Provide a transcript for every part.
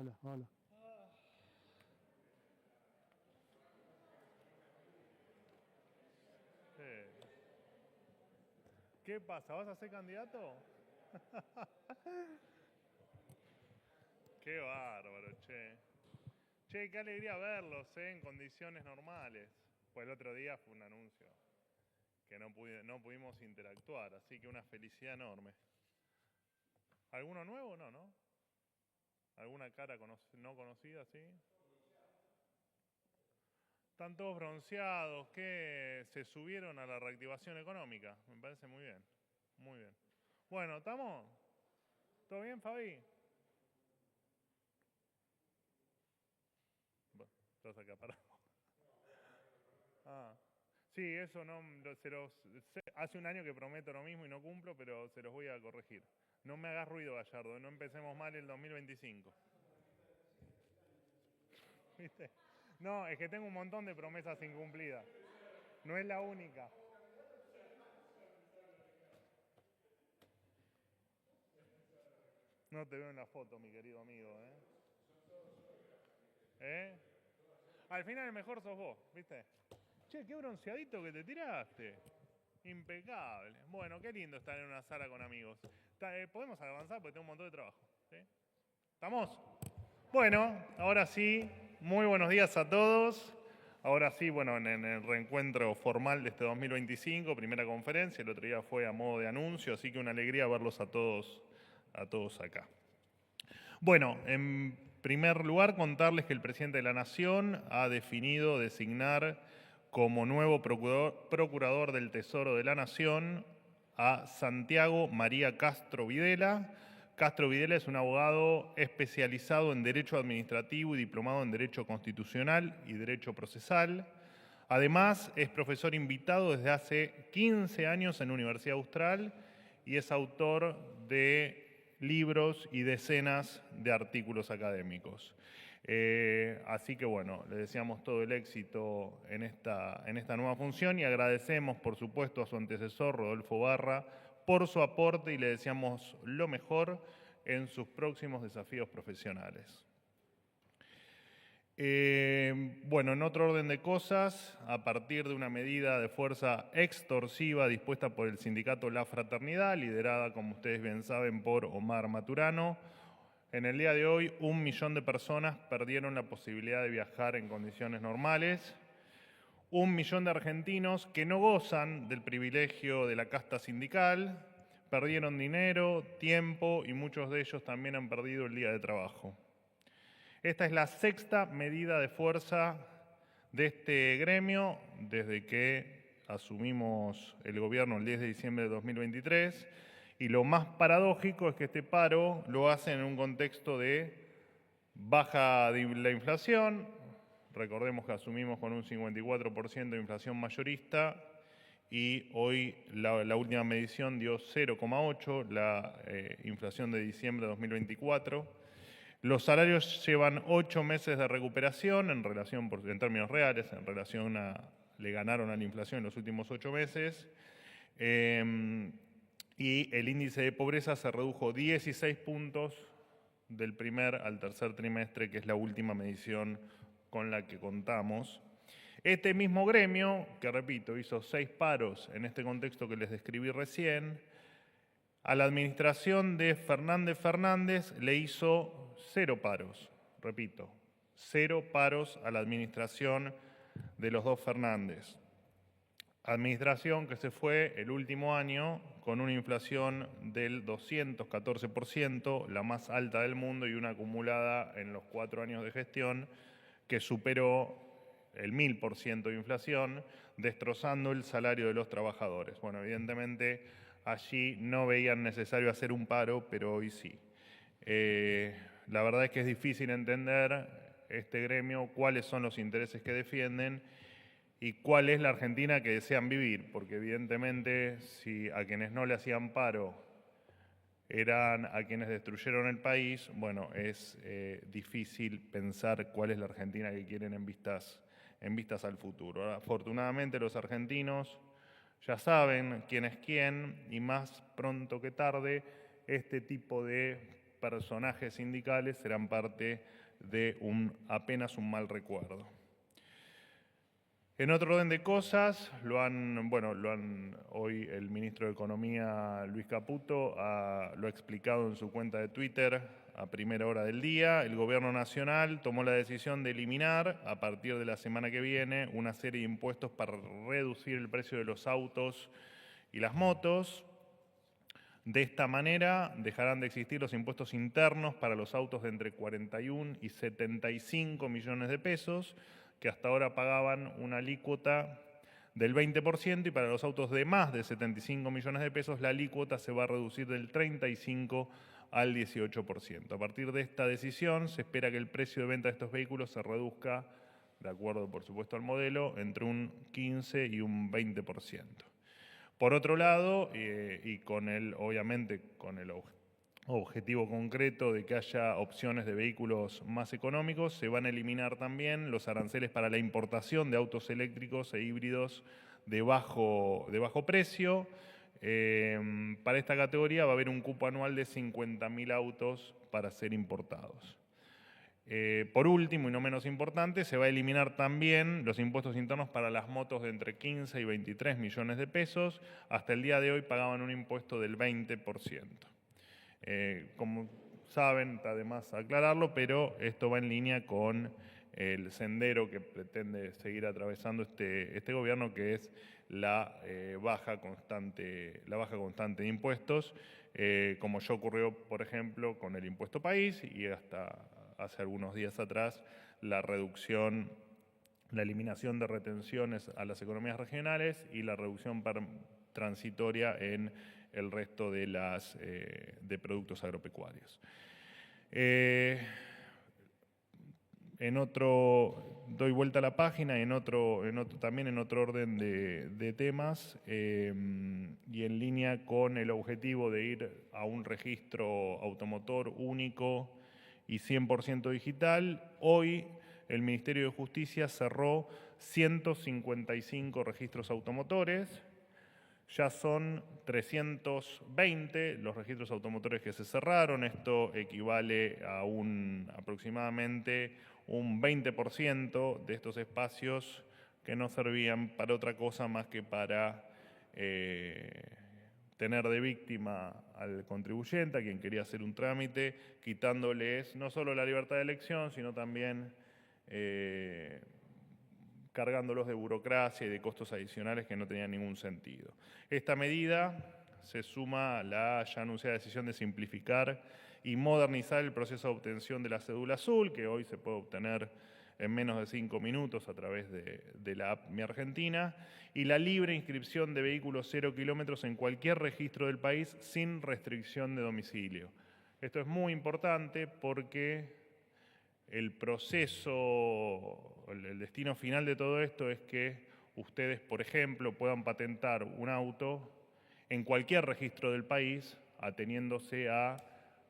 Hola, hola. ¿Qué pasa? ¿Vas a ser candidato? Qué bárbaro, che. Che, qué alegría verlos, en condiciones normales. Pues el otro día fue un anuncio que no pudimos interactuar, así que una felicidad enorme. ¿Alguno nuevo? No, ¿no? ¿Alguna cara no conocida, sí? Están todos bronceados, que se subieron a la reactivación económica. Me parece muy bien, muy bien. Bueno, ¿estamos? ¿Todo bien, Fabi? Bueno, estás acá parado. Ah, sí, eso no, hace un año que prometo lo mismo y no cumplo, pero se los voy a corregir. No me hagas ruido, Gallardo, no empecemos mal el 2025. ¿Viste? No, es que tengo un montón de promesas incumplidas. No es la única. No te veo en la foto, mi querido amigo, ¿eh? ¿Eh? Al final el mejor sos vos, ¿viste? Che, qué bronceadito que te tiraste. Impecable. Bueno, qué lindo estar en una sala con amigos. Podemos avanzar porque tengo un montón de trabajo. ¿Sí? ¿Estamos? Bueno, ahora sí, muy buenos días a todos. Ahora sí, bueno, en el reencuentro formal de este 2025, primera conferencia, el otro día fue a modo de anuncio, así que una alegría verlos a todos acá. Bueno, en primer lugar, contarles que el presidente de la Nación ha definido designar como nuevo procurador del Tesoro de la Nación a Santiago María Castro Videla. Castro Videla es un abogado especializado en Derecho Administrativo y diplomado en Derecho Constitucional y Derecho Procesal. Además, es profesor invitado desde hace 15 años en la Universidad Austral y es autor de libros y decenas de artículos académicos. Así que bueno, le deseamos todo el éxito en esta nueva función y agradecemos por supuesto a su antecesor, Rodolfo Barra, por su aporte y le deseamos lo mejor en sus próximos desafíos profesionales. Bueno, en otro orden de cosas, a partir de una medida de fuerza extorsiva dispuesta por el sindicato La Fraternidad, liderada, como ustedes bien saben, por Omar Maturano, en el día de hoy 1 millón de personas perdieron la posibilidad de viajar en condiciones normales. 1 millón de argentinos que no gozan del privilegio de la casta sindical, perdieron dinero, tiempo y muchos de ellos también han perdido el día de trabajo. Esta es la 6ª medida de fuerza de este gremio desde que asumimos el gobierno el 10 de diciembre de 2023 y lo más paradójico es que este paro lo hacen en un contexto de baja de la inflación. Recordemos que asumimos con un 54% de inflación mayorista y hoy la última medición dio 0,8, la inflación de diciembre de 2024. Los salarios llevan 8 meses de recuperación en términos reales, en relación le ganaron a la inflación en los últimos 8 meses. Y el índice de pobreza se redujo 16 puntos del primer al tercer trimestre, que es la última medición con la que contamos. Este mismo gremio, que repito, hizo 6 paros en este contexto que les describí recién, a la administración de Fernández le hizo 0 paros, repito, 0 paros a la administración de los dos Fernández. Administración que se fue el último año con una inflación del 214%, la más alta del mundo y una acumulada en los 4 años de gestión que superó el 1000% de inflación, destrozando el salario de los trabajadores. Bueno, evidentemente allí no veían necesario hacer un paro, pero hoy sí. La verdad es que es difícil entender este gremio, cuáles son los intereses que defienden y cuál es la Argentina que desean vivir, porque evidentemente si a quienes no le hacían paro eran a quienes destruyeron el país, bueno, es difícil pensar cuál es la Argentina que quieren en vistas al futuro. Ahora, afortunadamente los argentinos ya saben quién es quién y más pronto que tarde este tipo de personajes sindicales serán parte de apenas un mal recuerdo. En otro orden de cosas, hoy el ministro de Economía, Luis Caputo, lo ha explicado en su cuenta de Twitter a primera hora del día. El Gobierno Nacional tomó la decisión de eliminar, a partir de la semana que viene, una serie de impuestos para reducir el precio de los autos y las motos. De esta manera, dejarán de existir los impuestos internos para los autos de entre 41 y 75 millones de pesos, que hasta ahora pagaban una alícuota del 20%, y para los autos de más de 75 millones de pesos la alícuota se va a reducir del 35 al 18%. A partir de esta decisión se espera que el precio de venta de estos vehículos se reduzca, de acuerdo por supuesto al modelo, entre un 15 y un 20%. Por otro lado, y obviamente con el objetivo concreto de que haya opciones de vehículos más económicos, se van a eliminar también los aranceles para la importación de autos eléctricos e híbridos de bajo precio. Para esta categoría va a haber un cupo anual de 50.000 autos para ser importados. Por último, y no menos importante, se va a eliminar también los impuestos internos para las motos de entre 15 y 23 millones de pesos. Hasta el día de hoy pagaban un impuesto del 20%. Como saben, está de más aclararlo, pero esto va en línea con el sendero que pretende seguir atravesando este gobierno, que es la baja constante de impuestos, como ya ocurrió, por ejemplo, con el impuesto país, y hasta hace algunos días atrás la eliminación de retenciones a las economías regionales y la reducción transitoria en el resto de productos agropecuarios. Doy vuelta a la página, también en otro orden de temas, y en línea con el objetivo de ir a un registro automotor único y 100% digital. Hoy el Ministerio de Justicia cerró 155 registros automotores. Ya son 320 los registros automotores que se cerraron. Esto equivale a aproximadamente un 20% de estos espacios que no servían para otra cosa más que para tener de víctima al contribuyente, a quien quería hacer un trámite, quitándoles no solo la libertad de elección, sino también cargándolos de burocracia y de costos adicionales que no tenían ningún sentido. Esta medida se suma a la ya anunciada decisión de simplificar y modernizar el proceso de obtención de la cédula azul, que hoy se puede obtener en menos de 5 minutos a través de la app Mi Argentina, y la libre inscripción de vehículos 0 kilómetros en cualquier registro del país sin restricción de domicilio. Esto es muy importante porque el proceso, el destino final de todo esto es que ustedes, por ejemplo, puedan patentar un auto en cualquier registro del país, ateniéndose a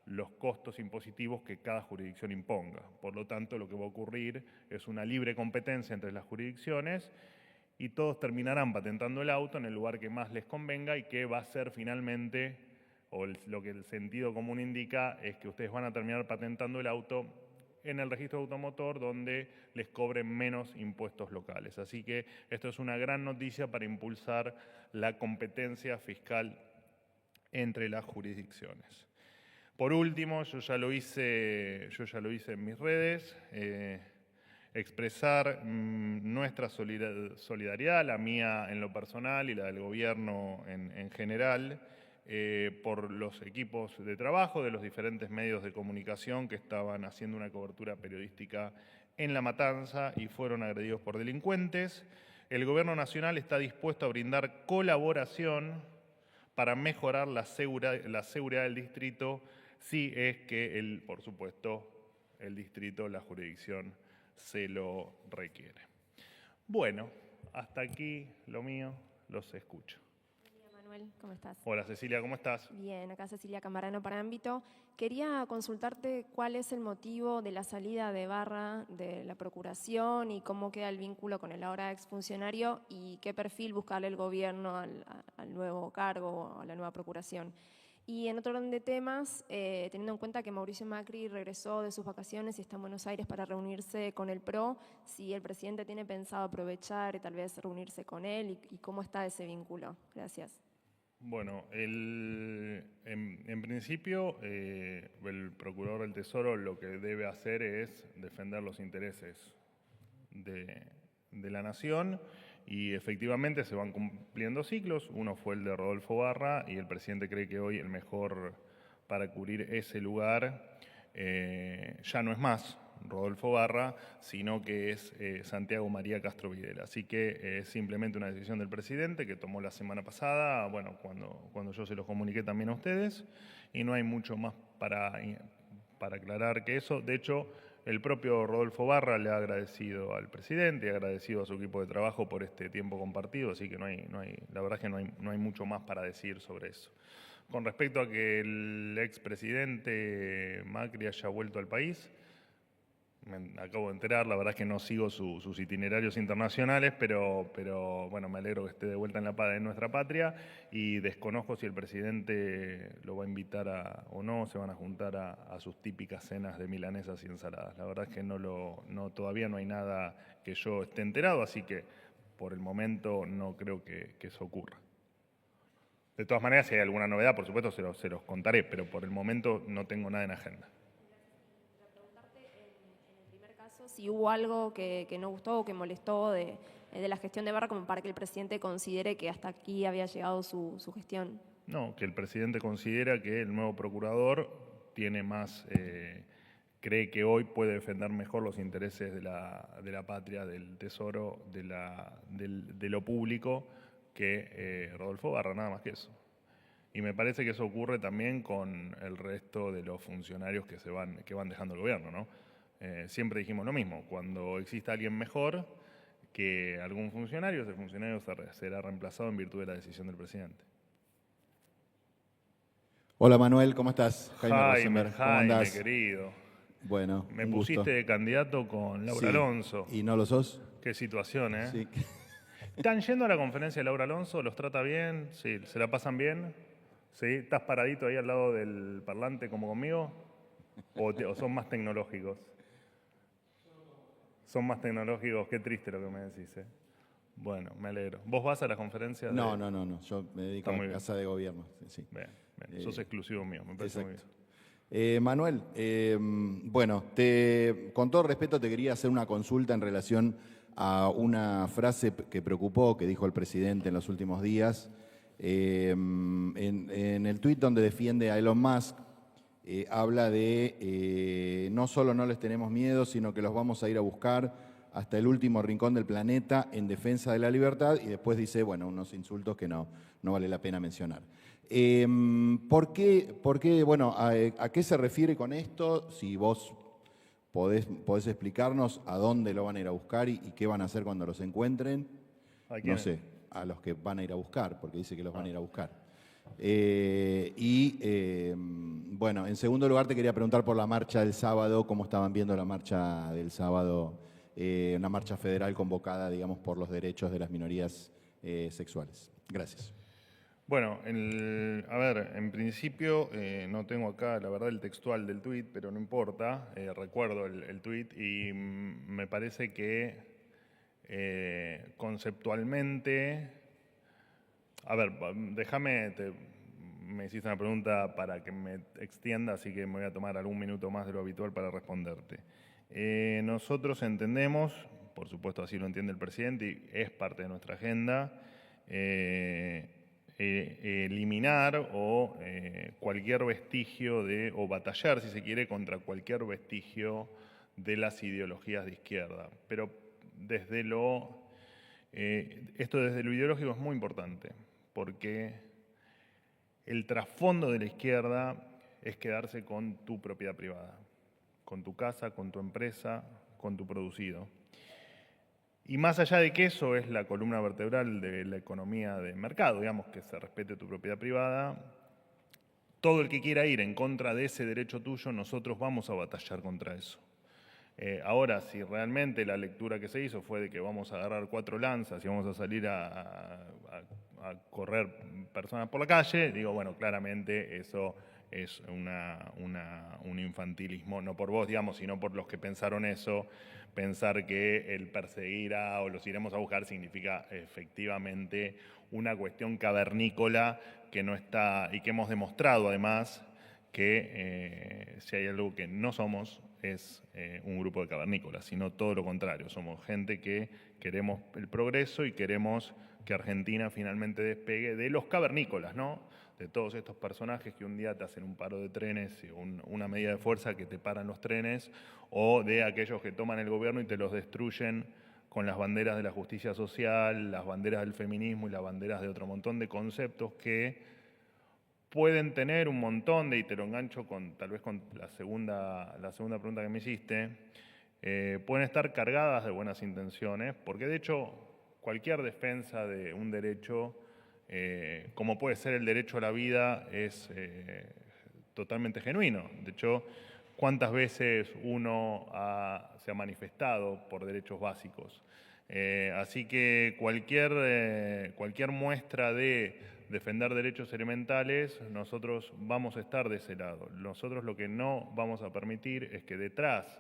los costos impositivos que cada jurisdicción imponga. Por lo tanto, lo que va a ocurrir es una libre competencia entre las jurisdicciones y todos terminarán patentando el auto en el lugar que más les convenga, y que va a ser finalmente, lo que el sentido común indica, es que ustedes van a terminar patentando el auto en el registro automotor donde les cobren menos impuestos locales. Así que esto es una gran noticia para impulsar la competencia fiscal entre las jurisdicciones. Por último, yo ya lo hice en mis redes, expresar nuestra solidaridad, la mía en lo personal y la del gobierno en general, por los equipos de trabajo de los diferentes medios de comunicación que estaban haciendo una cobertura periodística en La Matanza y fueron agredidos por delincuentes. El Gobierno Nacional está dispuesto a brindar colaboración para mejorar la seguridad del distrito, si es que, por supuesto, el distrito, la jurisdicción, se lo requiere. Bueno, hasta aquí lo mío, los escucho. Manuel, ¿cómo estás? Hola Cecilia, ¿cómo estás? Bien, acá Cecilia Camarano para Ámbito. Quería consultarte cuál es el motivo de la salida de Barra de la Procuración y cómo queda el vínculo con el ahora exfuncionario y qué perfil buscarle el gobierno al nuevo cargo o a la nueva Procuración. Y en otro orden de temas, teniendo en cuenta que Mauricio Macri regresó de sus vacaciones y está en Buenos Aires para reunirse con el PRO, si el presidente tiene pensado aprovechar y tal vez reunirse con él y cómo está ese vínculo. Gracias. Bueno, en principio, el Procurador del Tesoro lo que debe hacer es defender los intereses de la Nación y efectivamente se van cumpliendo ciclos. Uno fue el de Rodolfo Barra y el presidente cree que hoy el mejor para cubrir ese lugar ya no es más Rodolfo Barra, sino que es Santiago María Castro Videla. Así que es simplemente una decisión del presidente que tomó la semana pasada, bueno, cuando yo se los comuniqué también a ustedes, y no hay mucho más para aclarar que eso. De hecho, el propio Rodolfo Barra le ha agradecido al presidente y ha agradecido a su equipo de trabajo por este tiempo compartido, así que la verdad es que no hay mucho más para decir sobre eso. Con respecto a que el expresidente Macri haya vuelto al país, me acabo de enterar, la verdad es que no sigo sus itinerarios internacionales, pero bueno, me alegro que esté de vuelta en nuestra patria y desconozco si el presidente lo va a invitar o no, se van a juntar a sus típicas cenas de milanesas y ensaladas. La verdad es que todavía no hay nada que yo esté enterado, así que por el momento no creo que eso ocurra. De todas maneras, si hay alguna novedad, por supuesto se los contaré, pero por el momento no tengo nada en agenda. Si hubo algo que no gustó o que molestó de la gestión de Barra como para que el presidente considere que hasta aquí había llegado su gestión. No, que el presidente considera que el nuevo procurador tiene más, cree que hoy puede defender mejor los intereses de la patria, del tesoro, de lo público, que Rodolfo Barra, nada más que eso. Y me parece que eso ocurre también con el resto de los funcionarios que van dejando el gobierno, ¿no? Siempre dijimos lo mismo, cuando exista alguien mejor que algún funcionario, ese funcionario será reemplazado en virtud de la decisión del presidente. Hola Manuel, ¿cómo estás? Rosenberg, ¿cómo andás? Querido. Bueno, Me un pusiste gusto. de candidato con Laura Sí. Alonso. ¿Y no lo sos? Qué situación, ¿eh? Sí. ¿Están yendo a la conferencia de Laura Alonso? ¿Los trata bien? Sí, ¿se la pasan bien? ¿Sí? ¿Estás paradito ahí al lado del parlante como conmigo? ¿O son más tecnológicos? Son más tecnológicos, qué triste lo que me decís, ¿eh? Bueno, me alegro. ¿Vos vas a la conferencia? No. Yo me dedico Está muy a bien. casa de gobierno. Sí. Bien. Sos exclusivo mío, me parece muy Exacto. bien. Manuel, bueno, con todo respeto te quería hacer una consulta en relación a una frase que preocupó, que dijo el presidente en los últimos días. En el tuit donde defiende a Elon Musk, habla de no solo no les tenemos miedo, sino que los vamos a ir a buscar hasta el último rincón del planeta en defensa de la libertad, y después dice, bueno, unos insultos que no vale la pena mencionar. ¿Por qué, bueno, a qué se refiere con esto? Si vos podés explicarnos a dónde lo van a ir a buscar y qué van a hacer cuando los encuentren. ¿A quién? No sé, a los que van a ir a buscar, porque dice que los van a ir a buscar. Bueno, en segundo lugar te quería preguntar por la marcha del sábado, cómo estaban viendo la marcha del sábado, una marcha federal convocada, digamos, por los derechos de las minorías sexuales. Gracias. Bueno, a ver, en principio no tengo acá, la verdad, el textual del tuit, pero no importa, recuerdo el tuit y me parece que conceptualmente, a ver, me hiciste una pregunta para que me extienda, así que me voy a tomar algún minuto más de lo habitual para responderte. Nosotros entendemos, por supuesto así lo entiende el presidente y es parte de nuestra agenda, eliminar cualquier vestigio o batallar, si se quiere, contra cualquier vestigio de las ideologías de izquierda. Pero esto desde lo ideológico es muy importante, porque el trasfondo de la izquierda es quedarse con tu propiedad privada, con tu casa, con tu empresa, con tu producido. Y más allá de que eso es la columna vertebral de la economía de mercado, digamos, que se respete tu propiedad privada, todo el que quiera ir en contra de ese derecho tuyo, nosotros vamos a batallar contra eso. Ahora, si realmente la lectura que se hizo fue de que vamos a agarrar 4 lanzas y vamos a salir a a correr personas por la calle, digo, bueno, claramente eso es un infantilismo, no por vos, digamos, sino por los que pensaron eso, pensar que el perseguir o los iremos a buscar significa efectivamente una cuestión cavernícola que no está, y que hemos demostrado además que si hay algo que no somos es un grupo de cavernícolas, sino todo lo contrario, somos gente que queremos el progreso y queremos que Argentina finalmente despegue de los cavernícolas, ¿no? De todos estos personajes que un día te hacen un paro de trenes, una medida de fuerza que te paran los trenes, o de aquellos que toman el gobierno y te los destruyen con las banderas de la justicia social, las banderas del feminismo y las banderas de otro montón de conceptos que pueden tener un montón de, y te lo engancho tal vez con la segunda pregunta que me hiciste, pueden estar cargadas de buenas intenciones, porque de hecho cualquier defensa de un derecho, como puede ser el derecho a la vida, es totalmente genuino. De hecho, ¿cuántas veces uno se ha manifestado por derechos básicos? Así que cualquier muestra de defender derechos elementales, nosotros vamos a estar de ese lado. Nosotros lo que no vamos a permitir es que detrás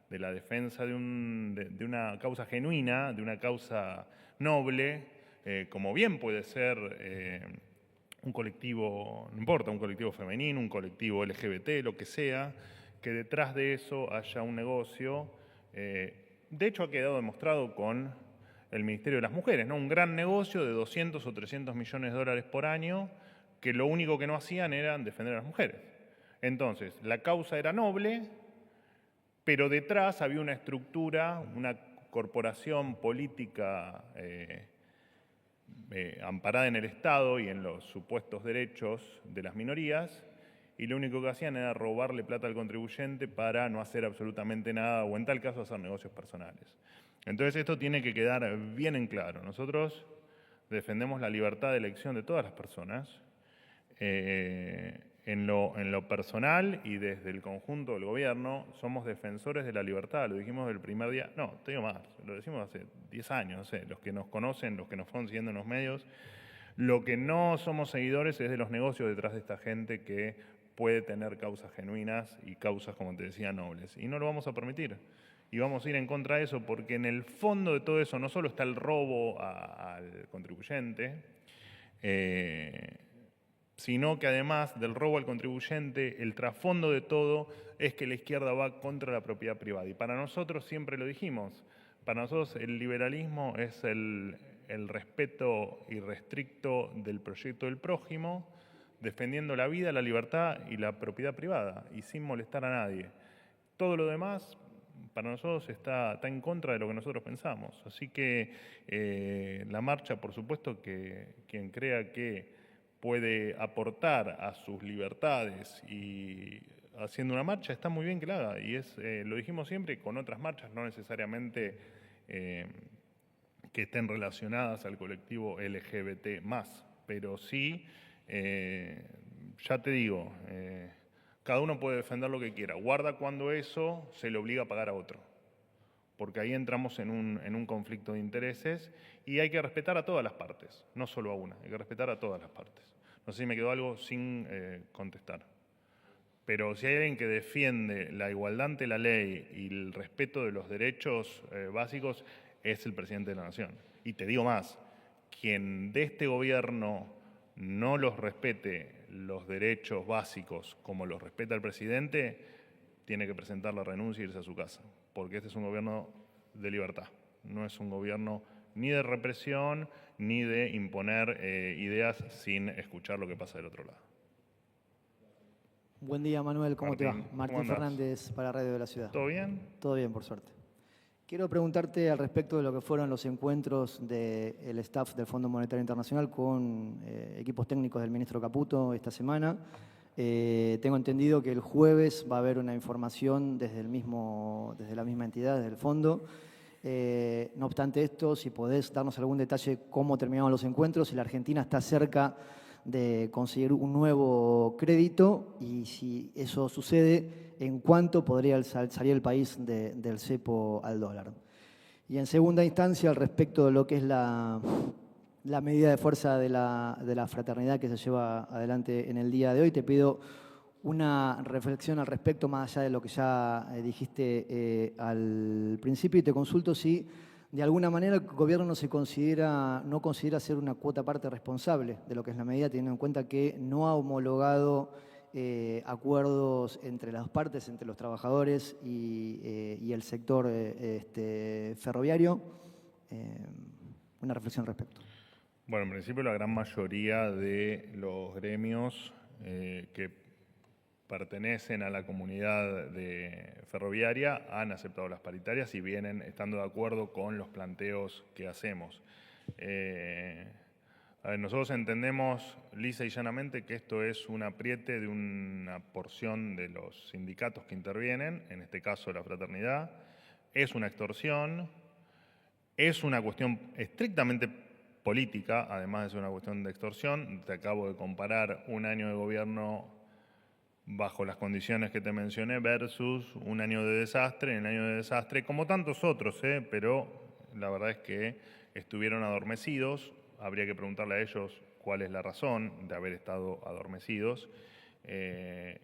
de la defensa de una causa genuina, de una causa noble, como bien puede ser un colectivo, no importa, un colectivo femenino, un colectivo LGBT, lo que sea, que detrás de eso haya un negocio. De hecho, ha quedado demostrado con el Ministerio de las Mujeres, ¿no? Un gran negocio de 200 o 300 millones de dólares por año, que lo único que no hacían era defender a las mujeres. Entonces, la causa era noble, pero detrás había una estructura, una corporación política amparada en el Estado y en los supuestos derechos de las minorías, y lo único que hacían era robarle plata al contribuyente para no hacer absolutamente nada, o en tal caso hacer negocios personales. Entonces esto tiene que quedar bien en claro. Nosotros defendemos la libertad de elección de todas las personas, en lo personal y desde el conjunto del gobierno somos defensores de la libertad, lo dijimos del primer día, no, te digo más, lo decimos hace 10 años, no sé, los que nos conocen, los que nos fueron siguiendo en los medios, lo que no somos seguidores es de los negocios detrás de esta gente que puede tener causas genuinas y causas, como te decía, nobles, y no lo vamos a permitir. Y vamos a ir en contra de eso porque en el fondo de todo eso no solo está el robo al contribuyente, sino que además del robo al contribuyente, el trasfondo de todo es que la izquierda va contra la propiedad privada. Y para nosotros, siempre lo dijimos, para nosotros el liberalismo es el respeto irrestricto del proyecto del prójimo, defendiendo la vida, la libertad y la propiedad privada, y sin molestar a nadie. Todo lo demás, para nosotros, está en contra de lo que nosotros pensamos. Así que la marcha, por supuesto, que quien crea que puede aportar a sus libertades y haciendo una marcha, está muy bien que la haga. Y lo dijimos siempre con otras marchas, no necesariamente que estén relacionadas al colectivo LGBT+, pero sí, ya te digo, cada uno puede defender lo que quiera. Guarda cuando eso se le obliga a pagar a otro, porque ahí entramos en un conflicto de intereses y hay que respetar a todas las partes, no solo a una, hay que respetar a todas las partes. No sé si me quedó algo sin contestar. Pero si hay alguien que defiende la igualdad ante la ley y el respeto de los derechos básicos, es el presidente de la Nación. Y te digo más, quien de este gobierno no los respete los derechos básicos como los respeta el presidente, tiene que presentar la renuncia e irse a su casa, porque este es un gobierno de libertad, no es un gobierno ni de represión, ni de imponer ideas sin escuchar lo que pasa del otro lado. Buen día, Manuel, ¿cómo te va? Martín, Martín Fernández para Radio de la Ciudad. ¿Todo bien? Todo bien, por suerte. Quiero preguntarte al respecto de lo que fueron los encuentros del staff del Fondo Monetario Internacional con equipos técnicos del ministro Caputo esta semana. Tengo entendido que el jueves va a haber una información desde la misma entidad, desde el fondo. No obstante esto, si podés darnos algún detalle cómo terminaron los encuentros, si la Argentina está cerca de conseguir un nuevo crédito y si eso sucede, ¿en cuánto podría salir el país del cepo al dólar? Y en segunda instancia, al respecto de lo que es la la medida de fuerza de la fraternidad que se lleva adelante en el día de hoy. Te pido una reflexión al respecto, más allá de lo que ya dijiste al principio, y te consulto si de alguna manera el gobierno no considera ser una cuota parte responsable de lo que es la medida, teniendo en cuenta que no ha homologado acuerdos entre las partes, entre los trabajadores y el sector ferroviario. Una reflexión al respecto. Bueno, en principio la gran mayoría de los gremios que pertenecen a la comunidad ferroviaria han aceptado las paritarias y vienen estando de acuerdo con los planteos que hacemos. Nosotros entendemos lisa y llanamente que esto es un apriete de una porción de los sindicatos que intervienen, en este caso la fraternidad, es una extorsión, es una cuestión estrictamente política, además de ser una cuestión de extorsión. Te acabo de comparar un año de gobierno bajo las condiciones que te mencioné versus un año de desastre, en el año de desastre, como tantos otros, pero la verdad es que estuvieron adormecidos. Habría que preguntarle a ellos cuál es la razón de haber estado adormecidos.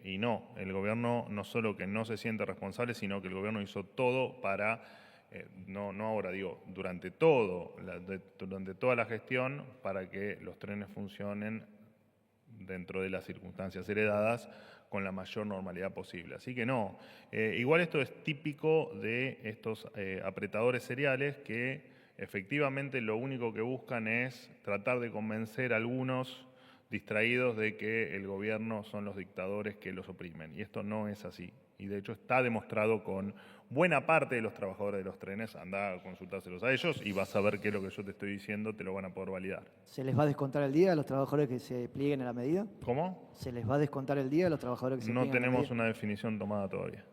Y no, el gobierno no solo que no se siente responsable, sino que el gobierno hizo todo para, no ahora, digo, durante toda la gestión, para que los trenes funcionen dentro de las circunstancias heredadas con la mayor normalidad posible. Así que no, igual esto es típico de estos apretadores seriales que efectivamente lo único que buscan es tratar de convencer a algunos distraídos de que el gobierno son los dictadores que los oprimen. Y esto no es así. Y de hecho está demostrado con buena parte de los trabajadores de los trenes. Anda a consultárselos a ellos y vas a ver que lo que yo te estoy diciendo te lo van a poder validar. ¿Se les va a descontar el día a los trabajadores que se plieguen a la medida? ¿Cómo? ¿Se les va a descontar el día a los trabajadores que se No plieguen a la medida? tenemos una definición tomada todavía.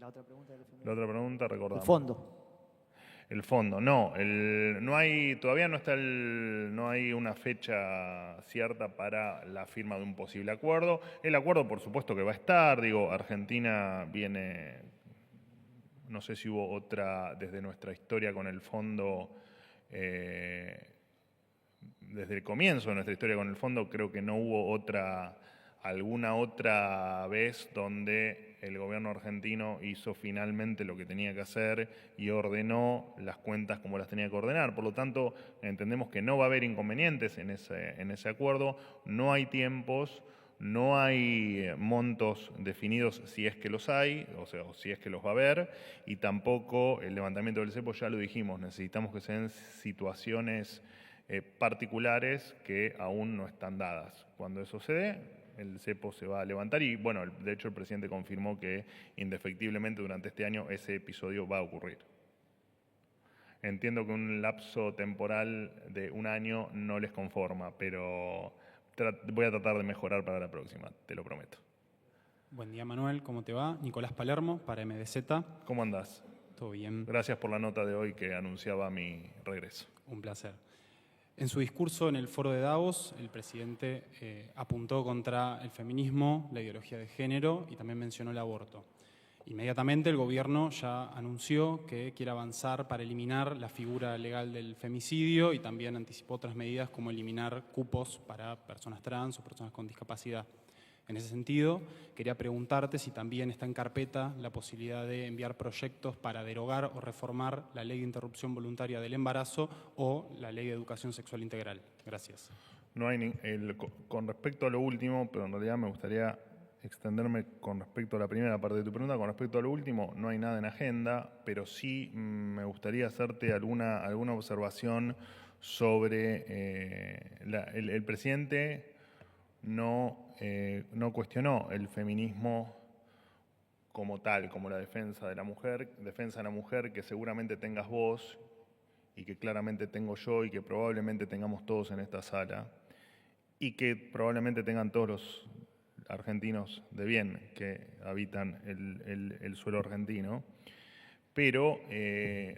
La otra pregunta del La otra pregunta, recordamos. El fondo. El fondo, no. Todavía no hay una fecha cierta para la firma de un posible acuerdo. El acuerdo, por supuesto, que va a estar. Digo, Argentina viene, no sé si hubo otra desde nuestra historia con el fondo, desde el comienzo de nuestra historia con el fondo, creo que no hubo alguna otra vez donde el gobierno argentino hizo finalmente lo que tenía que hacer y ordenó las cuentas como las tenía que ordenar. Por lo tanto, entendemos que no va a haber inconvenientes en ese acuerdo, no hay tiempos, no hay montos definidos si es que los hay, o sea, o si es que los va a haber, y tampoco el levantamiento del cepo, ya lo dijimos, necesitamos que sean situaciones particulares que aún no están dadas. Cuando eso se dé, el cepo se va a levantar y, bueno, de hecho el presidente confirmó que indefectiblemente durante este año ese episodio va a ocurrir. Entiendo que un lapso temporal de un año no les conforma, pero voy a tratar de mejorar para la próxima, te lo prometo. Buen día, Manuel, ¿cómo te va? Nicolás Palermo, para MDZ. ¿Cómo andás? Todo bien. Gracias por la nota de hoy que anunciaba mi regreso. Un placer. En su discurso en el foro de Davos, el presidente apuntó contra el feminismo, la ideología de género y también mencionó el aborto. Inmediatamente el gobierno ya anunció que quiere avanzar para eliminar la figura legal del femicidio y también anticipó otras medidas como eliminar cupos para personas trans o personas con discapacidad. En ese sentido, quería preguntarte si también está en carpeta la posibilidad de enviar proyectos para derogar o reformar la Ley de Interrupción Voluntaria del Embarazo o la Ley de Educación Sexual Integral. Gracias. No hay con respecto a lo último, pero en realidad me gustaría extenderme con respecto a la primera parte de tu pregunta. Con respecto a lo último, no hay nada en agenda, pero sí me gustaría hacerte alguna observación sobre el presidente no cuestionó el feminismo como tal, como la defensa de la mujer que seguramente tengas vos y que claramente tengo yo y que probablemente tengamos todos en esta sala y que probablemente tengan todos los argentinos de bien que habitan el suelo argentino. Pero,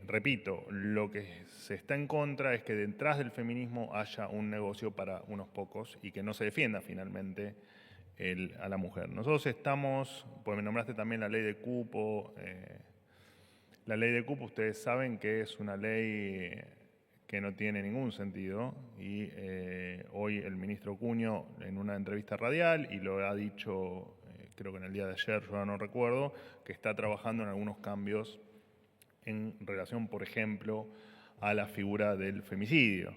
repito, lo que se está en contra es que detrás del feminismo haya un negocio para unos pocos y que no se defienda finalmente a la mujer. Nosotros estamos, pues me nombraste también la ley de cupo. La ley de cupo, ustedes saben que es una ley que no tiene ningún sentido y hoy el ministro Cuño en una entrevista radial, y lo ha dicho creo que en el día de ayer, yo no recuerdo, que está trabajando en algunos cambios en relación, por ejemplo, a la figura del femicidio.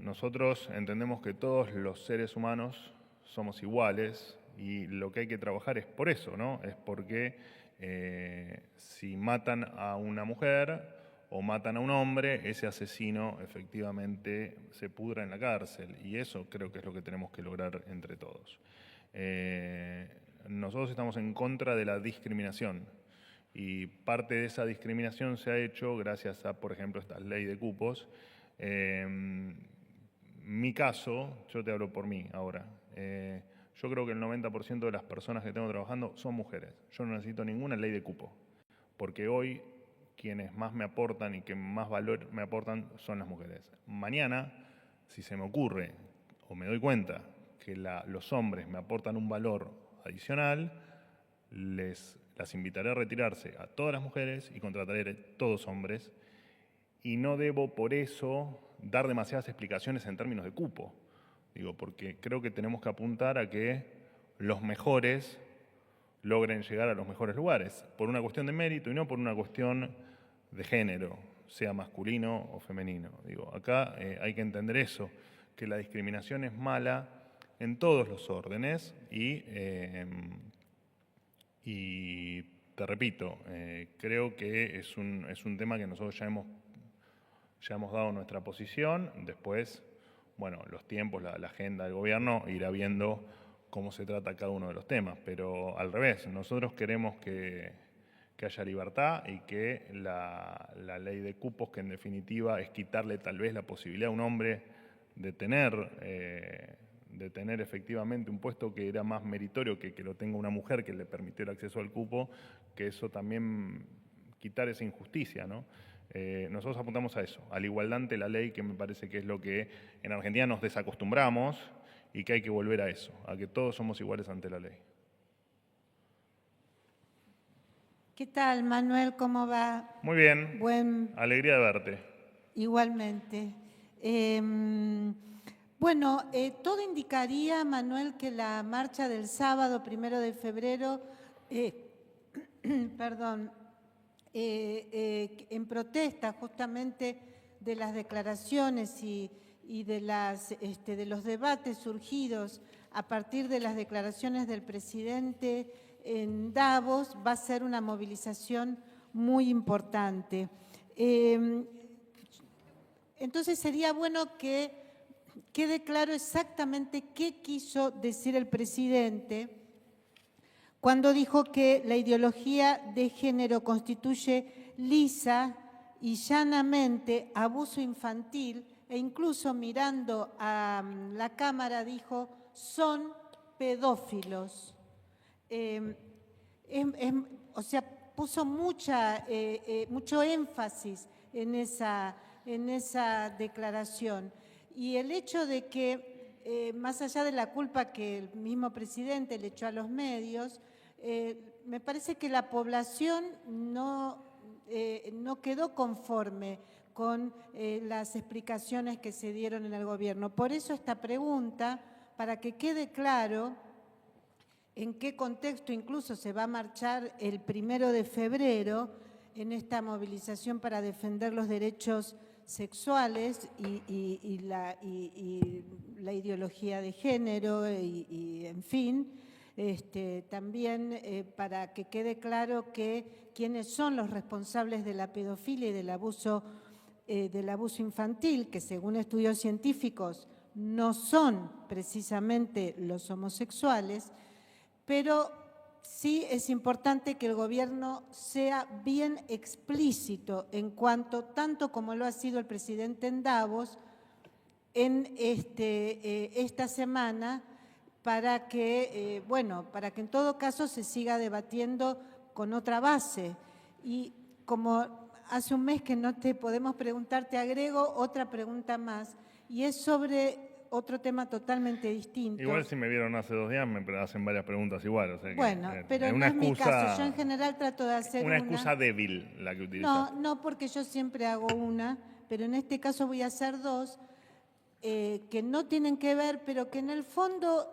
Nosotros entendemos que todos los seres humanos somos iguales y lo que hay que trabajar es por eso, ¿no? Es porque si matan a una mujer o matan a un hombre, ese asesino efectivamente se pudra en la cárcel, y eso creo que es lo que tenemos que lograr entre todos. Nosotros estamos en contra de la discriminación, y parte de esa discriminación se ha hecho gracias a, por ejemplo, esta ley de cupos. Mi caso, yo te hablo por mí ahora, yo creo que el 90% de las personas que tengo trabajando son mujeres. Yo no necesito ninguna ley de cupo, porque hoy quienes más me aportan y que más valor me aportan son las mujeres. Mañana, si se me ocurre o me doy cuenta que los hombres me aportan un valor adicional, las invitaré a retirarse a todas las mujeres y contrataré todos hombres, y no debo por eso dar demasiadas explicaciones en términos de cupo. Digo, porque creo que tenemos que apuntar a que los mejores logren llegar a los mejores lugares, por una cuestión de mérito y no por una cuestión de género, sea masculino o femenino. Digo, acá hay que entender eso, que la discriminación es mala en todos los órdenes y te repito, creo que es un tema que nosotros ya hemos dado nuestra posición. Después, bueno, los tiempos, la agenda del gobierno irá viendo cómo se trata cada uno de los temas, pero al revés, nosotros queremos que haya libertad y que la ley de cupos, que en definitiva es quitarle tal vez la posibilidad a un hombre de tener efectivamente un puesto que era más meritorio que lo tenga una mujer, que le permitió el acceso al cupo, que eso también quitar esa injusticia, ¿no? Nosotros apuntamos a eso, a la igualdad ante la ley, que me parece que es lo que en Argentina nos desacostumbramos y que hay que volver a eso, a que todos somos iguales ante la ley. ¿Qué tal, Manuel? ¿Cómo va? Muy bien, Buen... alegría de verte. Igualmente. Bueno, todo indicaría, Manuel, que la marcha del sábado 1 de febrero, perdón, en protesta justamente de las declaraciones y de los debates surgidos a partir de las declaraciones del presidente en Davos, va a ser una movilización muy importante. Entonces sería bueno que quede claro exactamente qué quiso decir el presidente cuando dijo que la ideología de género constituye lisa y llanamente abuso infantil, e incluso mirando a la cámara dijo, son pedófilos. O sea, puso mucho énfasis en esa declaración. Y el hecho de que, más allá de la culpa que el mismo presidente le echó a los medios, me parece que la población no quedó conforme con las explicaciones que se dieron en el gobierno. Por eso esta pregunta, para que quede claro en qué contexto incluso se va a marchar el 1 de febrero en esta movilización para defender los derechos sexuales y la ideología de género y en fin, también para que quede claro que quiénes son los responsables de la pedofilia y del abuso infantil, que según estudios científicos no son precisamente los homosexuales, pero sí es importante que el gobierno sea bien explícito en cuanto, tanto como lo ha sido el presidente en Davos, en esta semana, para que en todo caso se siga debatiendo con otra base. Y como hace un mes que no te podemos preguntar, te agrego otra pregunta más, y es sobre otro tema totalmente distinto. Igual si me vieron hace 2 días me hacen varias preguntas igual. O sea que, bueno, pero no es mi caso. Yo en general trato de hacer una excusa débil la que utilizas. No, porque yo siempre hago una, pero en este caso voy a hacer dos que no tienen que ver, pero que en el fondo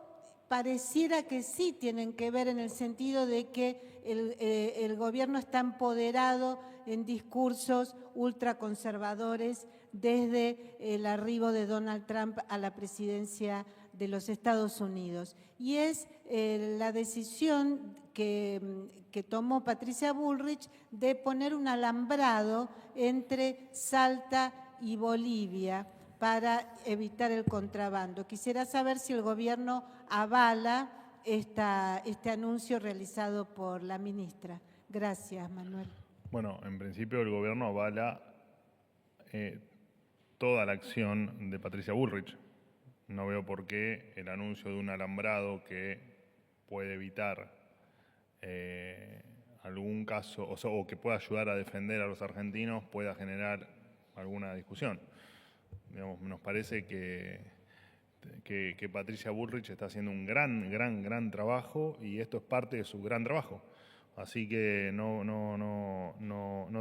pareciera que sí tienen que ver en el sentido de que el gobierno está empoderado en discursos ultraconservadores desde el arribo de Donald Trump a la presidencia de los Estados Unidos. Y es la decisión que tomó Patricia Bullrich de poner un alambrado entre Salta y Bolivia para evitar el contrabando. Quisiera saber si el gobierno avala este anuncio realizado por la ministra. Gracias, Manuel. Bueno, en principio el gobierno avala toda la acción de Patricia Bullrich. No veo por qué el anuncio de un alambrado que puede evitar algún caso o que pueda ayudar a defender a los argentinos pueda generar alguna discusión. Digamos, nos parece que Patricia Bullrich está haciendo un gran trabajo y esto es parte de su gran trabajo. Así que no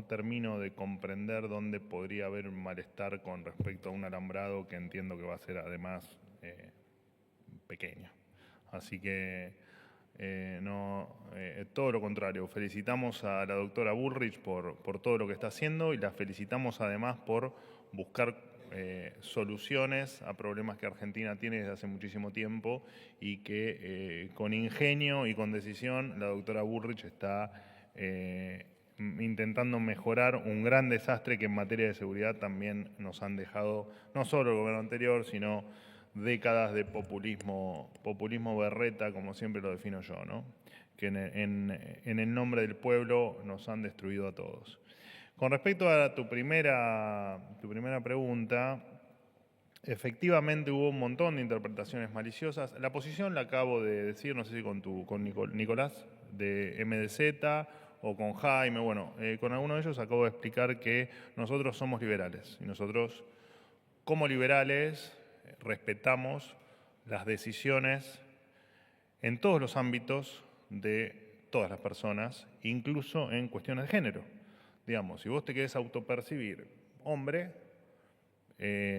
termino de comprender dónde podría haber un malestar con respecto a un alambrado que entiendo que va a ser además pequeño. Así que todo lo contrario. Felicitamos a la doctora Bullrich por todo lo que está haciendo y la felicitamos además por buscar soluciones a problemas que Argentina tiene desde hace muchísimo tiempo y que con ingenio y con decisión la doctora Bullrich está intentando mejorar un gran desastre que en materia de seguridad también nos han dejado no solo el gobierno anterior, sino décadas de populismo berreta, como siempre lo defino yo, ¿no? Que en el nombre del pueblo nos han destruido a todos. Con respecto a tu primera pregunta, efectivamente hubo un montón de interpretaciones maliciosas. La posición la acabo de decir, no sé si con Nicolás, de MDZ o con Jaime, bueno, con alguno de ellos acabo de explicar que nosotros somos liberales y nosotros, como liberales, respetamos las decisiones en todos los ámbitos de todas las personas, incluso en cuestiones de género. Digamos, si vos te querés autopercibir hombre,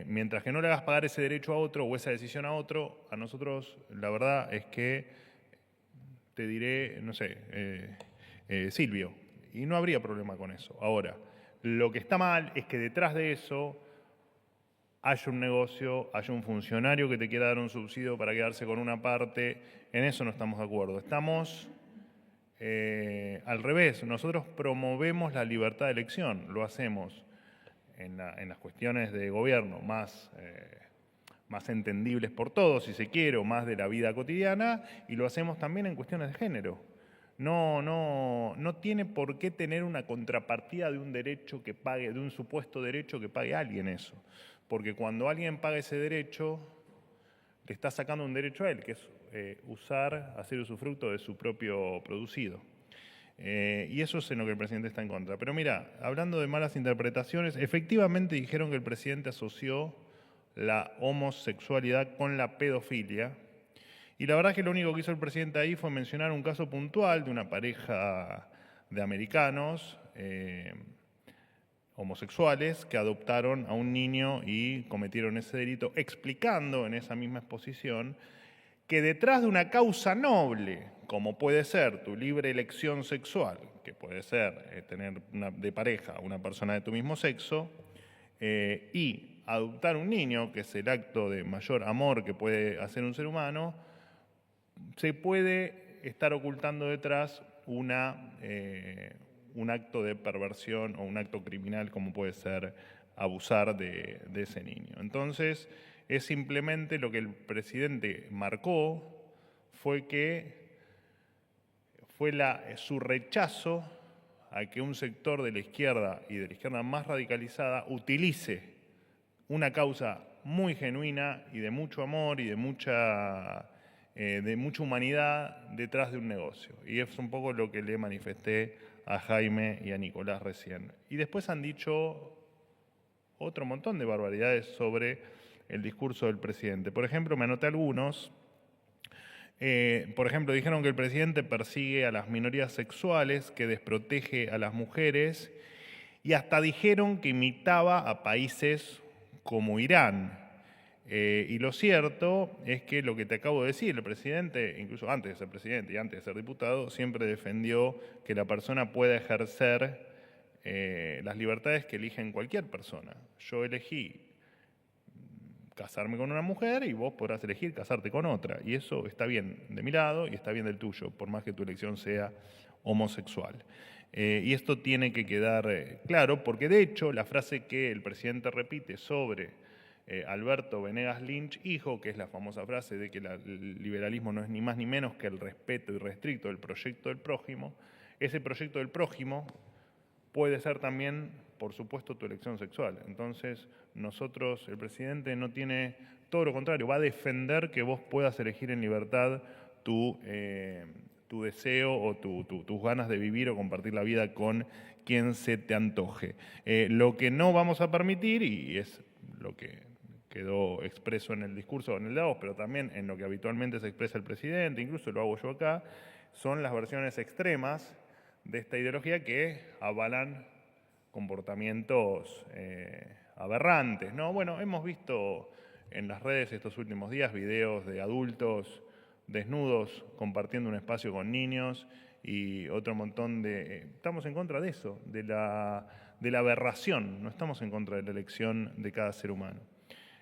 mientras que no le hagas pagar ese derecho a otro o esa decisión a otro, a nosotros la verdad es que te diré, no sé, Silvio, y no habría problema con eso. Ahora, lo que está mal es que detrás de eso haya un negocio, haya un funcionario que te quiera dar un subsidio para quedarse con una parte. En eso no estamos de acuerdo. Estamos al revés. Nosotros promovemos la libertad de elección. Lo hacemos en las cuestiones de gobierno más entendibles por todos, si se quiere, o más de la vida cotidiana, y lo hacemos también en cuestiones de género. No tiene por qué tener una contrapartida de un derecho que pague, de un supuesto derecho que pague alguien eso. Porque cuando alguien paga ese derecho, le está sacando un derecho a él, que es hacer usufructo de su propio producido. Y eso es en lo que el presidente está en contra. Pero mira, hablando de malas interpretaciones, efectivamente dijeron que el presidente asoció la homosexualidad con la pedofilia. Y la verdad es que lo único que hizo el presidente ahí fue mencionar un caso puntual de una pareja de americanos homosexuales que adoptaron a un niño y cometieron ese delito, explicando en esa misma exposición que detrás de una causa noble, como puede ser tu libre elección sexual, que puede ser tener de pareja a una persona de tu mismo sexo, y adoptar un niño, que es el acto de mayor amor que puede hacer un ser humano, se puede estar ocultando detrás un acto de perversión o un acto criminal como puede ser abusar de ese niño. Entonces, es simplemente lo que el presidente marcó fue su rechazo a que un sector de la izquierda y de la izquierda más radicalizada utilice una causa muy genuina y de mucho amor y de mucha humanidad detrás de un negocio. Y es un poco lo que le manifesté a Jaime y a Nicolás recién. Y después han dicho otro montón de barbaridades sobre el discurso del presidente. Por ejemplo, me anoté algunos. Por ejemplo, dijeron que el presidente persigue a las minorías sexuales, que desprotege a las mujeres Y hasta dijeron que imitaba a países como Irán. Y lo cierto es que lo que te acabo de decir, el presidente, incluso antes de ser presidente y antes de ser diputado, siempre defendió que la persona pueda ejercer las libertades que eligen cualquier persona. Yo elegí casarme con una mujer y vos podrás elegir casarte con otra. Y eso está bien de mi lado y está bien del tuyo, por más que tu elección sea homosexual. Y esto tiene que quedar claro, porque de hecho la frase que el presidente repite sobre Alberto Venegas Lynch, hijo, que es la famosa frase de que el liberalismo no es ni más ni menos que el respeto irrestricto del proyecto del prójimo, ese proyecto del prójimo puede ser también, por supuesto, tu elección sexual. Entonces, nosotros, el presidente no tiene, todo lo contrario, va a defender que vos puedas elegir en libertad tu deseo o tus ganas de vivir o compartir la vida con quien se te antoje. Lo que no vamos a permitir, y es lo que quedó expreso en el discurso en el Davos, pero también en lo que habitualmente se expresa el presidente, incluso lo hago yo acá, son las versiones extremas de esta ideología que avalan comportamientos aberrantes, ¿no? Bueno, hemos visto en las redes estos últimos días videos de adultos desnudos compartiendo un espacio con niños y otro montón de... estamos en contra de eso, de la aberración, no estamos en contra de la elección de cada ser humano.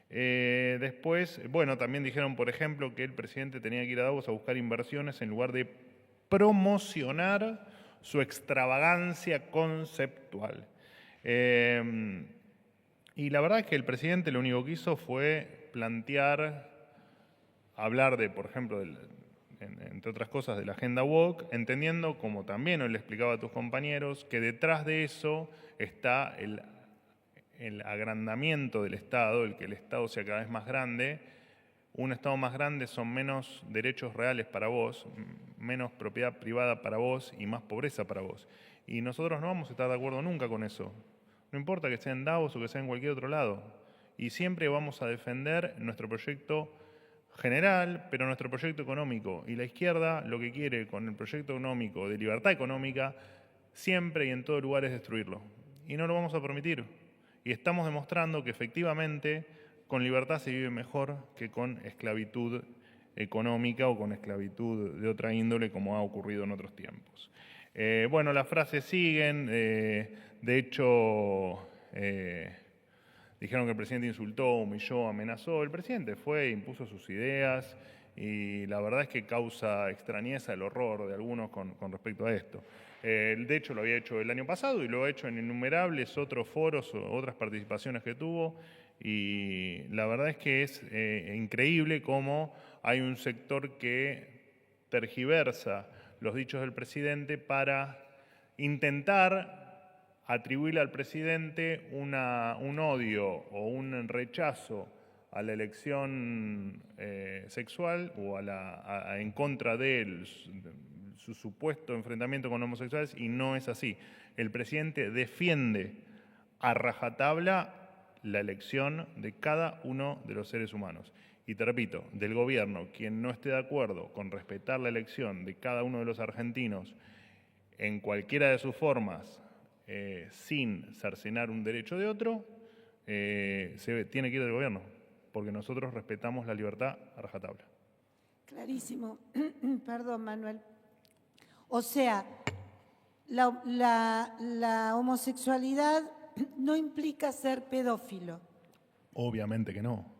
Después, bueno, también dijeron, por ejemplo, que el presidente tenía que ir a Davos a buscar inversiones en lugar de promocionar su extravagancia conceptual. Y la verdad es que el presidente lo único que hizo fue plantear, hablar de, por ejemplo, entre otras cosas, de la agenda woke, entendiendo, como también hoy le explicaba a tus compañeros, que detrás de eso está el agrandamiento del Estado, el que el Estado sea cada vez más grande. Un Estado más grande son menos derechos reales para vos, menos propiedad privada para vos y más pobreza para vos. Y nosotros no vamos a estar de acuerdo nunca con eso. No importa que sea en Davos o que sea en cualquier otro lado. Y siempre vamos a defender nuestro proyecto general, pero nuestro proyecto económico. Y la izquierda lo que quiere con el proyecto económico de libertad económica, siempre y en todo lugar es destruirlo. Y no lo vamos a permitir. Y estamos demostrando que efectivamente con libertad se vive mejor que con esclavitud económica o con esclavitud de otra índole, como ha ocurrido en otros tiempos. Bueno, las frases siguen. De hecho, dijeron que el presidente insultó, humilló, amenazó. El presidente fue, impuso sus ideas y la verdad es que causa extrañeza el horror de algunos con respecto a esto. De hecho, lo había hecho el año pasado y lo ha hecho en innumerables otros foros o otras participaciones que tuvo. Y la verdad es que es increíble cómo hay un sector que tergiversa los dichos del presidente para intentar atribuirle al presidente un odio o un rechazo a la elección sexual o en contra de él, su supuesto enfrentamiento con homosexuales, y no es así. El presidente defiende a rajatabla la elección de cada uno de los seres humanos. Y te repito, del gobierno, quien no esté de acuerdo con respetar la elección de cada uno de los argentinos en cualquiera de sus formas, sin cercenar un derecho de otro, tiene que ir del gobierno, porque nosotros respetamos la libertad a rajatabla. Clarísimo. Perdón, Manuel. O sea, la homosexualidad no implica ser pedófilo. Obviamente que no.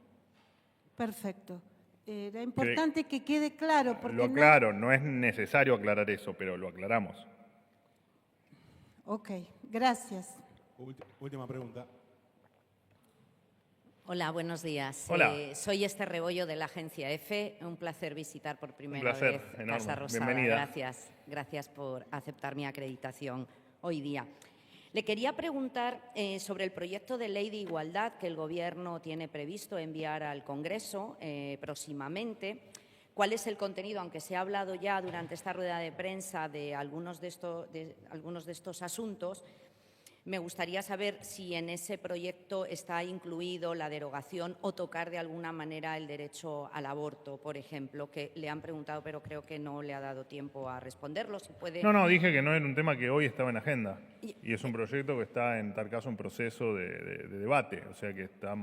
Perfecto. Era importante que quede claro. Porque lo aclaro, no es necesario aclarar eso, pero lo aclaramos. Ok, gracias. Última pregunta. Hola, buenos días. Hola. Soy Esther Rebollo de la agencia EFE. Un placer visitar por primera placer, vez enorme. Casa Rosada. Bienvenida. Gracias por aceptar mi acreditación hoy día. Le quería preguntar sobre el proyecto de ley de igualdad que el Gobierno tiene previsto enviar al Congreso próximamente. ¿Cuál es el contenido? Aunque se ha hablado ya durante esta rueda de prensa de algunos de estos asuntos, Me gustaría saber si en ese proyecto está incluido la derogación o tocar de alguna manera el derecho al aborto, por ejemplo, que le han preguntado, pero creo que no le ha dado tiempo a responderlo. Si puede... No, dije que no era un tema que hoy estaba en agenda. Y es un proyecto que está, en tal caso, en proceso de debate. O sea que está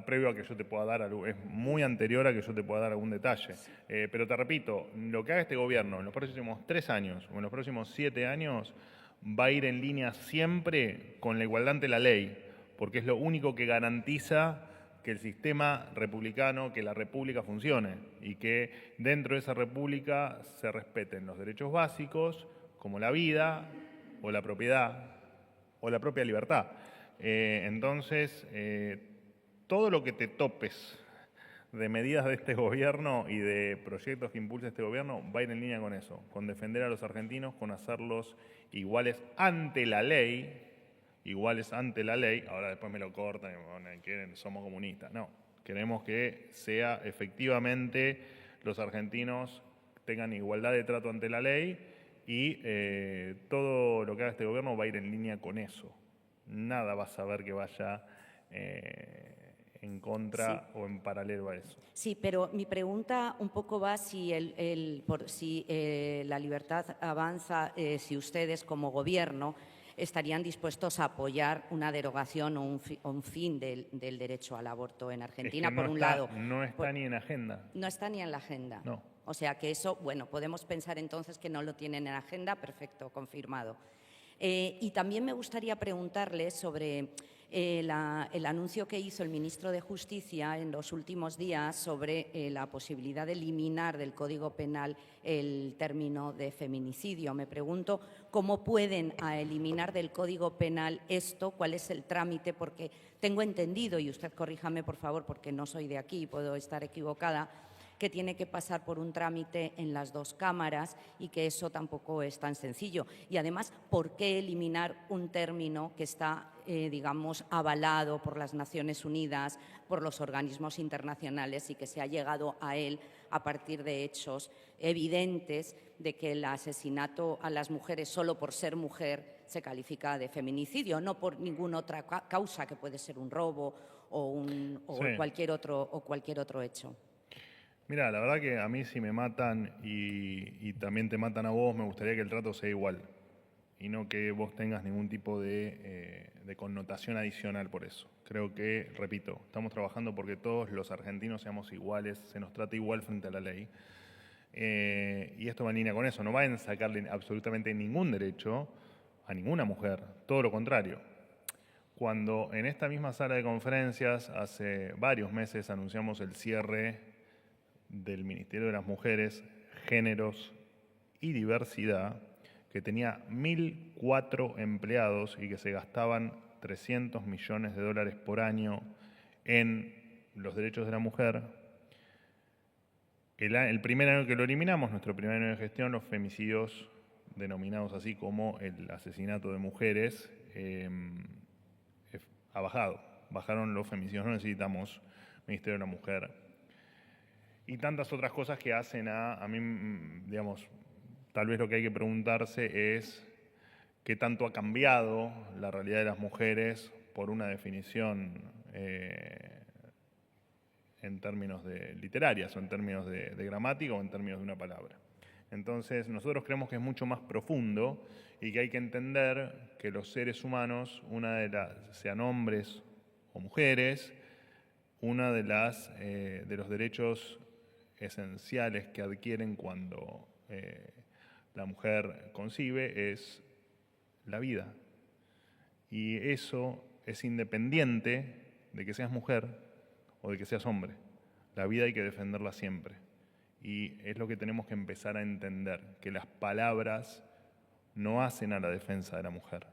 previo a que yo te pueda dar algo, es muy anterior a que yo te pueda dar algún detalle. Pero te repito, lo que haga este gobierno en los próximos 3 años o en los próximos 7 años va a ir en línea siempre con la igualdad ante la ley, porque es lo único que garantiza que el sistema republicano, que la república funcione y que dentro de esa república se respeten los derechos básicos como la vida o la propiedad o la propia libertad. Entonces, todo lo que te topes de medidas de este gobierno y de proyectos que impulsa este gobierno va a ir en línea con eso, con defender a los argentinos, con hacerlos iguales ante la ley, ahora después me lo cortan y quieren, somos comunistas. No, queremos que sea efectivamente los argentinos tengan igualdad de trato ante la ley y todo lo que haga este gobierno va a ir en línea con eso. Nada vas a ver que vaya en contra o en paralelo a eso. Sí, pero mi pregunta un poco va si la libertad avanza, si ustedes como gobierno estarían dispuestos a apoyar una derogación o un fin del derecho al aborto en Argentina, por un lado. No está ni en agenda. No está ni en la agenda. No. O sea que eso, bueno, podemos pensar entonces que no lo tienen en agenda, perfecto, confirmado. Y también me gustaría preguntarle sobre el anuncio que hizo el ministro de Justicia en los últimos días sobre la posibilidad de eliminar del Código Penal el término de feminicidio. Me pregunto cómo pueden eliminar del Código Penal esto, cuál es el trámite, porque tengo entendido, y usted corríjame por favor porque no soy de aquí y puedo estar equivocada, que tiene que pasar por un trámite en las 2 cámaras y que eso tampoco es tan sencillo. Y además, ¿por qué eliminar un término que está, digamos, avalado por las Naciones Unidas, por los organismos internacionales y que se ha llegado a él a partir de hechos evidentes de que el asesinato a las mujeres solo por ser mujer se califica de feminicidio, no por ninguna otra causa que puede ser un robo o cualquier otro hecho? Mira, la verdad que a mí si me matan y también te matan a vos, me gustaría que el trato sea igual y no que vos tengas ningún tipo de connotación adicional por eso. Creo que, repito, estamos trabajando porque todos los argentinos seamos iguales, se nos trate igual frente a la ley. Y esto va en línea con eso, no va a sacarle absolutamente ningún derecho a ninguna mujer, todo lo contrario. Cuando en esta misma sala de conferencias hace varios meses anunciamos el cierre del Ministerio de las Mujeres, Géneros y Diversidad, que tenía 1.004 empleados y que se gastaban $300 millones por año en los derechos de la mujer. El primer año que lo eliminamos, nuestro primer año de gestión, los femicidios, denominados así como el asesinato de mujeres, ha bajado. Bajaron los femicidios, no necesitamos Ministerio de la Mujer. Y tantas otras cosas que hacen a mí, digamos, tal vez lo que hay que preguntarse es qué tanto ha cambiado la realidad de las mujeres por una definición en términos de literarias o en términos de gramática o en términos de una palabra. Entonces, nosotros creemos que es mucho más profundo y que hay que entender que los seres humanos, sean hombres o mujeres, una de los derechos esenciales que adquieren cuando la mujer concibe es la vida. Y eso es independiente de que seas mujer o de que seas hombre. La vida hay que defenderla siempre. Y es lo que tenemos que empezar a entender, que las palabras no hacen a la defensa de la mujer.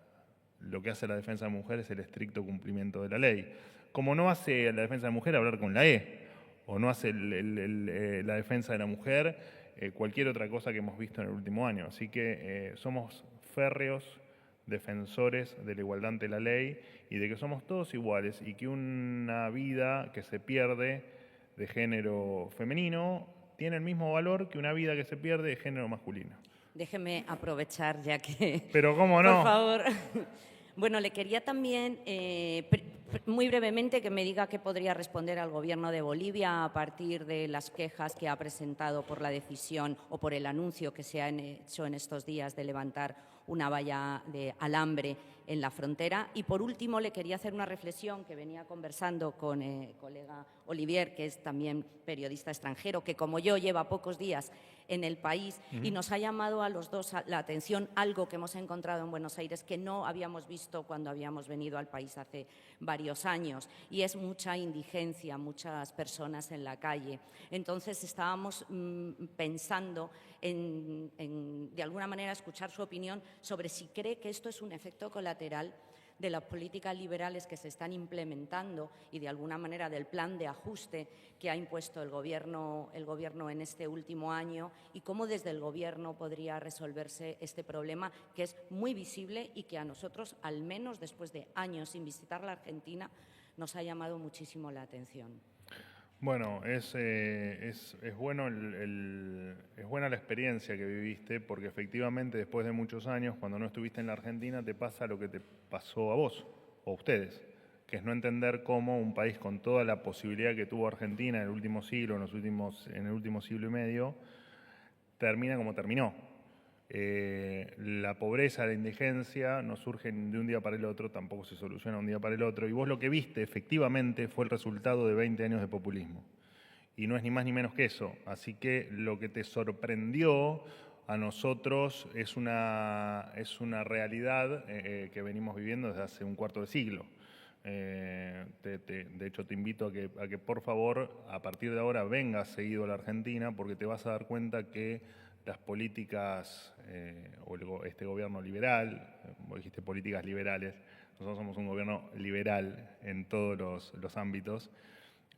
Lo que hace a la defensa de la mujer es el estricto cumplimiento de la ley. Como no hace a la defensa de la mujer hablar con la E, o no hace la defensa de la mujer cualquier otra cosa que hemos visto en el último año. Así que somos férreos defensores de la igualdad ante la ley y de que somos todos iguales y que una vida que se pierde de género femenino tiene el mismo valor que una vida que se pierde de género masculino. Déjeme aprovechar ya que... Pero cómo no. Por favor. Bueno, le quería también, muy brevemente, que me diga qué podría responder al Gobierno de Bolivia a partir de las quejas que ha presentado por la decisión o por el anuncio que se ha hecho en estos días de levantar una valla de alambre en la frontera. Y, por último, le quería hacer una reflexión que venía conversando con el colega Olivier, que es también periodista extranjero, que como yo lleva pocos días en el país y nos ha llamado a los dos la atención algo que hemos encontrado en Buenos Aires que no habíamos visto cuando habíamos venido al país hace varios años, y es mucha indigencia, muchas personas en la calle. Entonces estábamos pensando en, de alguna manera, escuchar su opinión sobre si cree que esto es un efecto colateral de las políticas liberales que se están implementando y, de alguna manera, del plan de ajuste que ha impuesto el Gobierno en este último año, y cómo desde el Gobierno podría resolverse este problema, que es muy visible y que a nosotros, al menos después de años sin visitar la Argentina, nos ha llamado muchísimo la atención. Bueno, es bueno es buena la experiencia que viviste, porque efectivamente después de muchos años, cuando no estuviste en la Argentina, te pasa lo que te pasó a vos o a ustedes, que es no entender cómo un país con toda la posibilidad que tuvo Argentina en el último siglo, en el último siglo y medio, termina como terminó. La pobreza, la indigencia no surgen de un día para el otro, tampoco se soluciona de un día para el otro, y vos lo que viste efectivamente fue el resultado de 20 años de populismo. Y no es ni más ni menos que eso. Así que lo que te sorprendió a nosotros es una realidad que venimos viviendo desde hace un cuarto de siglo. De hecho, te invito a que por favor, a partir de ahora, vengas seguido a la Argentina, porque te vas a dar cuenta que las políticas, o este gobierno liberal, vos dijiste políticas liberales, nosotros somos un gobierno liberal en todos los ámbitos,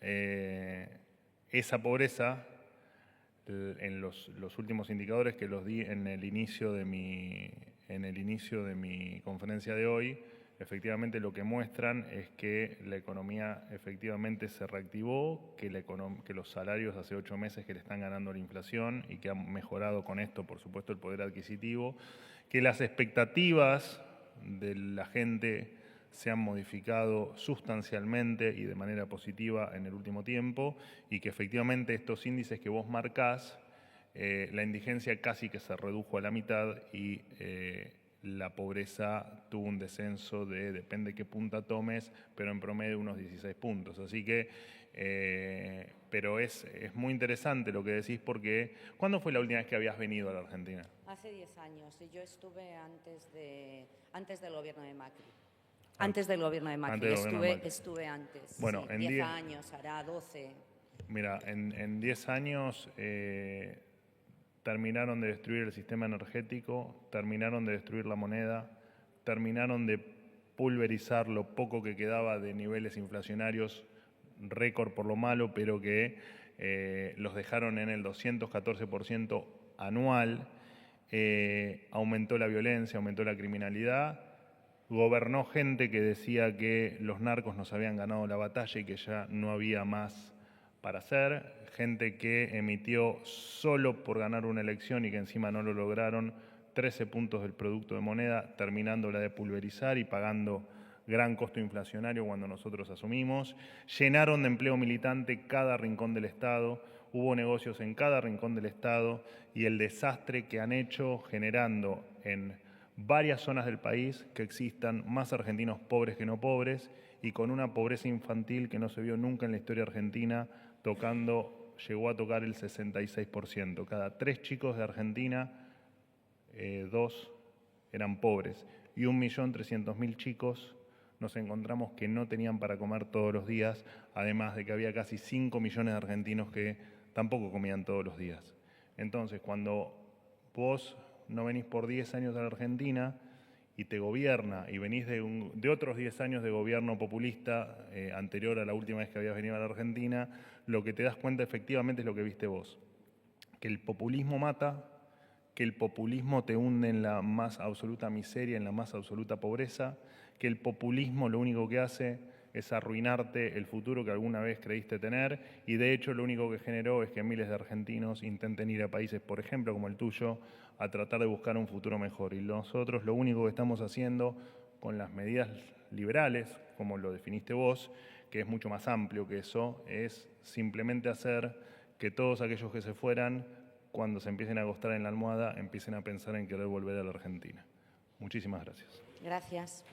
esa pobreza, en los últimos indicadores que los di en el inicio de mi conferencia de hoy, efectivamente lo que muestran es que la economía efectivamente se reactivó, que los salarios hace 8 meses que le están ganando la inflación y que han mejorado con esto, por supuesto, el poder adquisitivo, que las expectativas de la gente se han modificado sustancialmente y de manera positiva en el último tiempo, y que efectivamente estos índices que vos marcás, la indigencia casi que se redujo a la mitad y la pobreza tuvo un descenso de, depende de qué punta tomes, pero en promedio unos 16 puntos. Así que, pero es muy interesante lo que decís, porque ¿cuándo fue la última vez que habías venido a la Argentina? Hace 10 años, y yo estuve antes del gobierno de Macri. Antes del gobierno de Macri, estuve antes. Bueno, sí, en 10 años, hará 12. Mira, en 10 años terminaron de destruir el sistema energético, terminaron de destruir la moneda, terminaron de pulverizar lo poco que quedaba de niveles inflacionarios, récord por lo malo, pero que los dejaron en el 214% anual. Aumentó la violencia, aumentó la criminalidad. Gobernó gente que decía que los narcos nos habían ganado la batalla y que ya no había más para hacer. Gente que emitió, solo por ganar una elección y que encima no lo lograron, 13 puntos del producto de moneda, terminándola de pulverizar y pagando gran costo inflacionario cuando nosotros asumimos. Llenaron de empleo militante cada rincón del Estado, hubo negocios en cada rincón del Estado, y el desastre que han hecho generando en varias zonas del país que existan más argentinos pobres que no pobres, y con una pobreza infantil que no se vio nunca en la historia argentina, llegó a tocar el 66%. Cada 3 chicos de Argentina, 2 eran pobres, y 1.300.000 chicos nos encontramos que no tenían para comer todos los días, además de que había casi 5 millones de argentinos que tampoco comían todos los días. Entonces, cuando vos no venís por 10 años a la Argentina y te gobierna, y venís de otros 10 años de gobierno populista anterior a la última vez que habías venido a la Argentina, lo que te das cuenta efectivamente es lo que viste vos, que el populismo mata, que el populismo te hunde en la más absoluta miseria, en la más absoluta pobreza, que el populismo lo único que hace es arruinarte el futuro que alguna vez creíste tener, y de hecho lo único que generó es que miles de argentinos intenten ir a países, por ejemplo, como el tuyo, a tratar de buscar un futuro mejor. Y nosotros lo único que estamos haciendo con las medidas liberales, como lo definiste vos, que es mucho más amplio que eso, es simplemente hacer que todos aquellos que se fueran, cuando se empiecen a acostar en la almohada, empiecen a pensar en querer volver a la Argentina. Muchísimas gracias. Gracias.